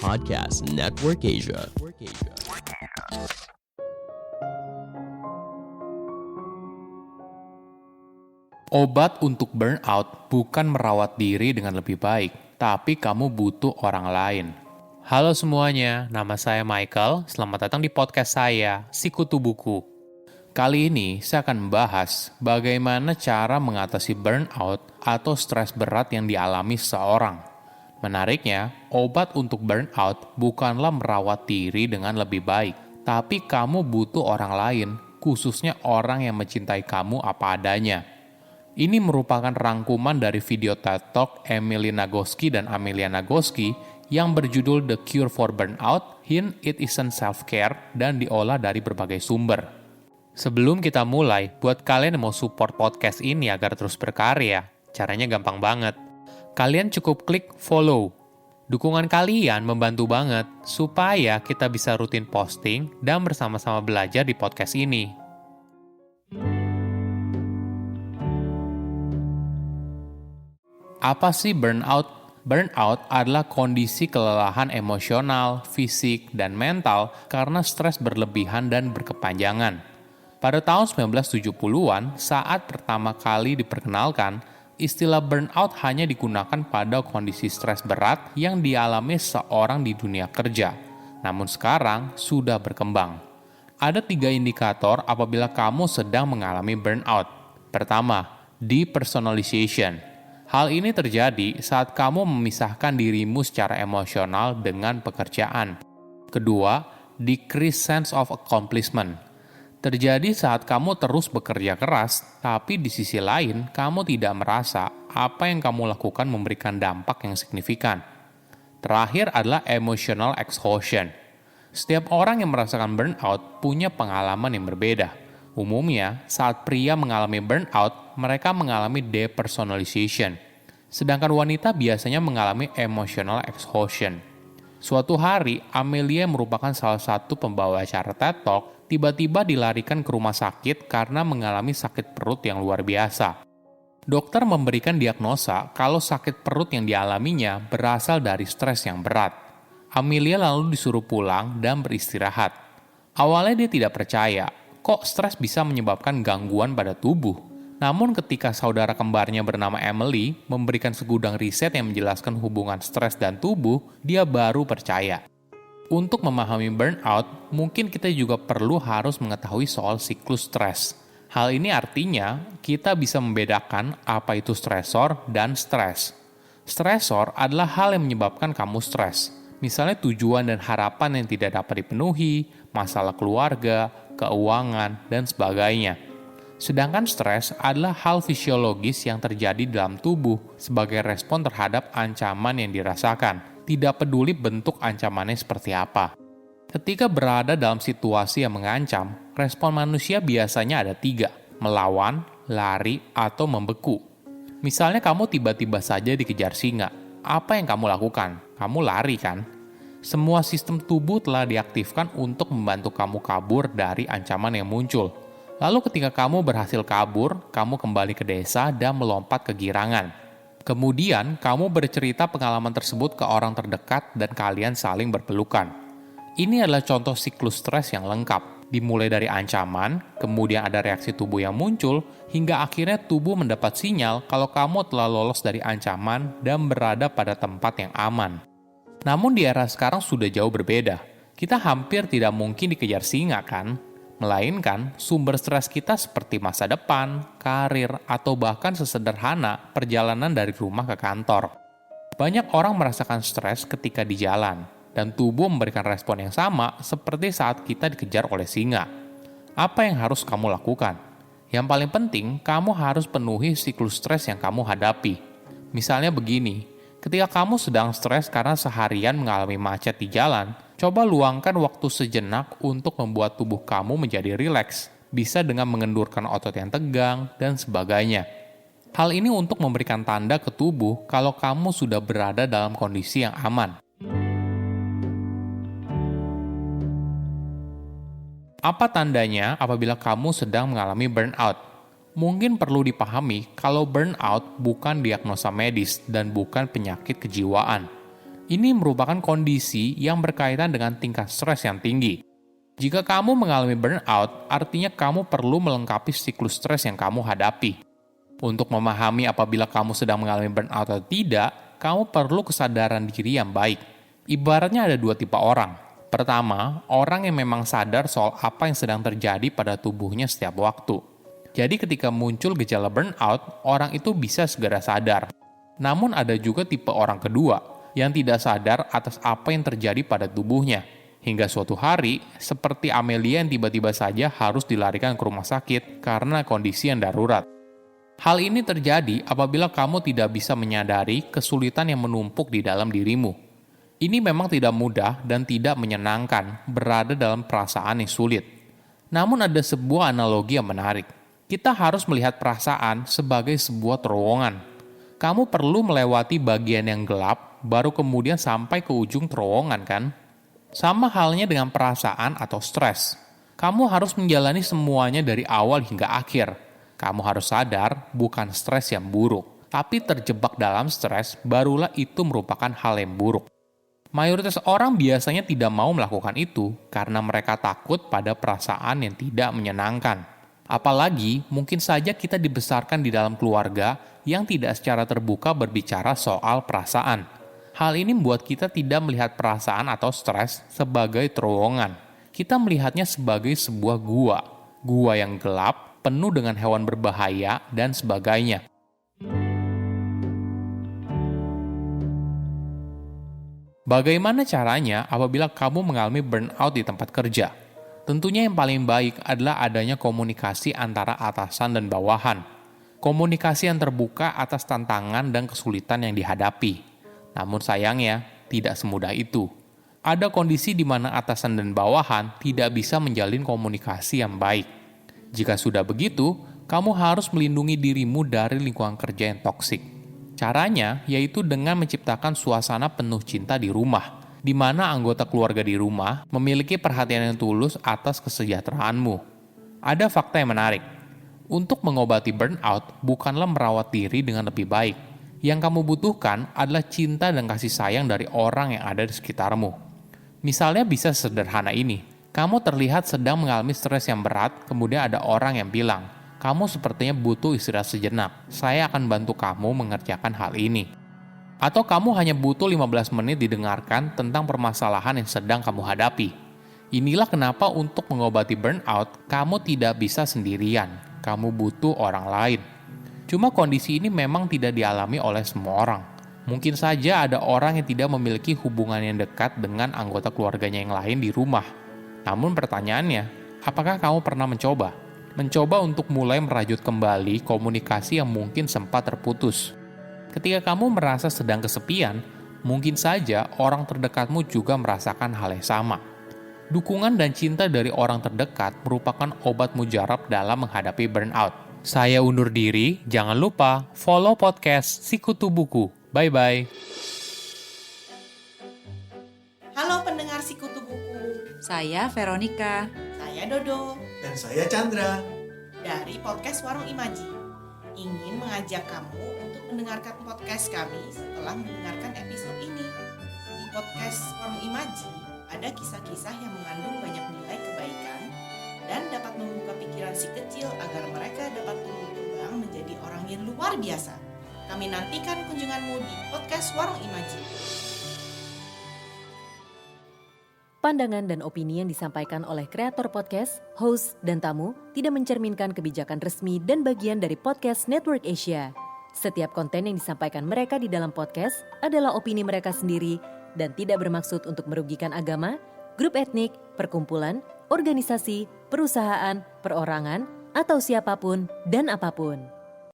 Podcast Network Asia. Obat untuk burnout bukan merawat diri dengan lebih baik, tapi kamu butuh orang lain. Halo semuanya, nama saya Michael. Selamat datang di podcast saya, Sikutu Buku. Kali ini saya akan membahas bagaimana cara mengatasi burnout atau stres berat yang dialami seseorang. Menariknya, obat untuk burnout bukanlah merawat diri dengan lebih baik, tapi kamu butuh orang lain, khususnya orang yang mencintai kamu apa adanya. Ini merupakan rangkuman dari video TED Talk Emily Nagoski dan Amelia Nagoski yang berjudul The Cure for Burnout, Hint It Isn't Self-Care, dan diolah dari berbagai sumber. Sebelum kita mulai, buat kalian yang mau support podcast ini agar terus berkarya, caranya gampang banget. Kalian cukup klik follow. Dukungan kalian membantu banget supaya kita bisa rutin posting dan bersama-sama belajar di podcast ini. Apa sih burnout? Burnout adalah kondisi kelelahan emosional, fisik, dan mental karena stres berlebihan dan berkepanjangan. Pada tahun 1970-an, saat pertama kali diperkenalkan, istilah burnout hanya digunakan pada kondisi stres berat yang dialami seorang di dunia kerja. Namun sekarang sudah berkembang. Ada 3 indikator apabila kamu sedang mengalami burnout. Pertama, depersonalization. Hal ini terjadi saat kamu memisahkan dirimu secara emosional dengan pekerjaan. Kedua, decreased sense of accomplishment. Terjadi saat kamu terus bekerja keras, tapi di sisi lain kamu tidak merasa apa yang kamu lakukan memberikan dampak yang signifikan. Terakhir adalah emotional exhaustion. Setiap orang yang merasakan burnout punya pengalaman yang berbeda. Umumnya, saat pria mengalami burnout, mereka mengalami depersonalization. Sedangkan wanita biasanya mengalami emotional exhaustion. Suatu hari, Amelia yang merupakan salah satu pembawa acara TED Talk tiba-tiba dilarikan ke rumah sakit karena mengalami sakit perut yang luar biasa. Dokter memberikan diagnosa kalau sakit perut yang dialaminya berasal dari stres yang berat. Amelia lalu disuruh pulang dan beristirahat. Awalnya dia tidak percaya, kok stres bisa menyebabkan gangguan pada tubuh. Namun ketika saudara kembarnya bernama Emily memberikan segudang riset yang menjelaskan hubungan stres dan tubuh, dia baru percaya. Untuk memahami burnout, mungkin kita juga perlu harus mengetahui soal siklus stres. Hal ini artinya kita bisa membedakan apa itu stresor dan stres. Stresor adalah hal yang menyebabkan kamu stres. Misalnya tujuan dan harapan yang tidak dapat dipenuhi, masalah keluarga, keuangan, dan sebagainya. Sedangkan stres adalah hal fisiologis yang terjadi dalam tubuh sebagai respon terhadap ancaman yang dirasakan. Tidak peduli bentuk ancamannya seperti apa. Ketika berada dalam situasi yang mengancam, respon manusia biasanya ada 3, melawan, lari, atau membeku. Misalnya kamu tiba-tiba saja dikejar singa, apa yang kamu lakukan? Kamu lari kan? Semua sistem tubuh telah diaktifkan untuk membantu kamu kabur dari ancaman yang muncul. Lalu ketika kamu berhasil kabur, kamu kembali ke desa dan melompat ke girangan. Kemudian, kamu bercerita pengalaman tersebut ke orang terdekat dan kalian saling berpelukan. Ini adalah contoh siklus stres yang lengkap, dimulai dari ancaman, kemudian ada reaksi tubuh yang muncul, hingga akhirnya tubuh mendapat sinyal kalau kamu telah lolos dari ancaman dan berada pada tempat yang aman. Namun di era sekarang sudah jauh berbeda. Kita hampir tidak mungkin dikejar singa kan? Melainkan sumber stres kita seperti masa depan, karir, atau bahkan sesederhana perjalanan dari rumah ke kantor. Banyak orang merasakan stres ketika di jalan, dan tubuh memberikan respon yang sama seperti saat kita dikejar oleh singa. Apa yang harus kamu lakukan? Yang paling penting, kamu harus penuhi siklus stres yang kamu hadapi. Misalnya begini, ketika kamu sedang stres karena seharian mengalami macet di jalan, coba luangkan waktu sejenak untuk membuat tubuh kamu menjadi rileks, bisa dengan mengendurkan otot yang tegang, dan sebagainya. Hal ini untuk memberikan tanda ke tubuh kalau kamu sudah berada dalam kondisi yang aman. Apa tandanya apabila kamu sedang mengalami burnout? Mungkin perlu dipahami kalau burnout bukan diagnosa medis dan bukan penyakit kejiwaan. Ini merupakan kondisi yang berkaitan dengan tingkat stres yang tinggi. Jika kamu mengalami burnout, artinya kamu perlu melengkapi siklus stres yang kamu hadapi. Untuk memahami apabila kamu sedang mengalami burnout atau tidak, kamu perlu kesadaran diri yang baik. Ibaratnya ada dua tipe orang. Pertama, orang yang memang sadar soal apa yang sedang terjadi pada tubuhnya setiap waktu. Jadi ketika muncul gejala burnout, orang itu bisa segera sadar. Namun ada juga tipe orang kedua, yang tidak sadar atas apa yang terjadi pada tubuhnya. Hingga suatu hari, seperti Amelia yang tiba-tiba saja harus dilarikan ke rumah sakit karena kondisi yang darurat. Hal ini terjadi apabila kamu tidak bisa menyadari kesulitan yang menumpuk di dalam dirimu. Ini memang tidak mudah dan tidak menyenangkan berada dalam perasaan yang sulit. Namun ada sebuah analogi yang menarik. Kita harus melihat perasaan sebagai sebuah terowongan. Kamu perlu melewati bagian yang gelap, baru kemudian sampai ke ujung terowongan kan? Sama halnya dengan perasaan atau stres. Kamu harus menjalani semuanya dari awal hingga akhir. Kamu harus sadar bukan stres yang buruk, tapi terjebak dalam stres barulah itu merupakan hal yang buruk. Mayoritas orang biasanya tidak mau melakukan itu karena mereka takut pada perasaan yang tidak menyenangkan. Apalagi mungkin saja kita dibesarkan di dalam keluarga yang tidak secara terbuka berbicara soal perasaan. Hal ini membuat kita tidak melihat perasaan atau stres sebagai terowongan. Kita melihatnya sebagai sebuah gua yang gelap, penuh dengan hewan berbahaya, dan sebagainya. Bagaimana caranya apabila kamu mengalami burnout di tempat kerja? Tentunya yang paling baik adalah adanya komunikasi antara atasan dan bawahan. Komunikasi yang terbuka atas tantangan dan kesulitan yang dihadapi. Namun sayangnya, tidak semudah itu. Ada kondisi di mana atasan dan bawahan tidak bisa menjalin komunikasi yang baik. Jika sudah begitu, kamu harus melindungi dirimu dari lingkungan kerja yang toksik. Caranya yaitu dengan menciptakan suasana penuh cinta di rumah, di mana anggota keluarga di rumah memiliki perhatian yang tulus atas kesejahteraanmu. Ada fakta yang menarik. Untuk mengobati burnout, bukanlah merawat diri dengan lebih baik. Yang kamu butuhkan adalah cinta dan kasih sayang dari orang yang ada di sekitarmu. Misalnya bisa sederhana ini, kamu terlihat sedang mengalami stres yang berat, kemudian ada orang yang bilang, kamu sepertinya butuh istirahat sejenak, saya akan bantu kamu mengerjakan hal ini. Atau kamu hanya butuh 15 menit didengarkan tentang permasalahan yang sedang kamu hadapi. Inilah kenapa untuk mengobati burnout, kamu tidak bisa sendirian, kamu butuh orang lain. Cuma kondisi ini memang tidak dialami oleh semua orang. Mungkin saja ada orang yang tidak memiliki hubungan yang dekat dengan anggota keluarganya yang lain di rumah. Namun pertanyaannya, apakah kamu pernah mencoba? Mencoba untuk mulai merajut kembali komunikasi yang mungkin sempat terputus. Ketika kamu merasa sedang kesepian, mungkin saja orang terdekatmu juga merasakan hal yang sama. Dukungan dan cinta dari orang terdekat merupakan obat mujarab dalam menghadapi burnout. Saya undur diri, jangan lupa follow podcast Sikutu Buku. Bye-bye. Halo pendengar Sikutu Buku, Saya Veronica. saya Dodo Dan saya Chandra. dari podcast Warung Imaji. Ingin mengajak kamu untuk mendengarkan podcast kami setelah mendengarkan episode ini. Di podcast Warung Imaji ada kisah-kisah yang mengandung banyak nilai kebaikan dan dapat membuka pikiran si kecil agar mereka dapat tumbuh kembang menjadi orang yang luar biasa. Kami nantikan kunjunganmu di podcast Warung Imaji. Pandangan dan opini yang disampaikan oleh kreator podcast, host, dan tamu tidak mencerminkan kebijakan resmi dan bagian dari Podcast Network Asia. Setiap konten yang disampaikan mereka di dalam podcast adalah opini mereka sendiri dan tidak bermaksud untuk merugikan agama, grup etnik, perkumpulan, organisasi, perusahaan, perorangan, atau siapapun dan apapun.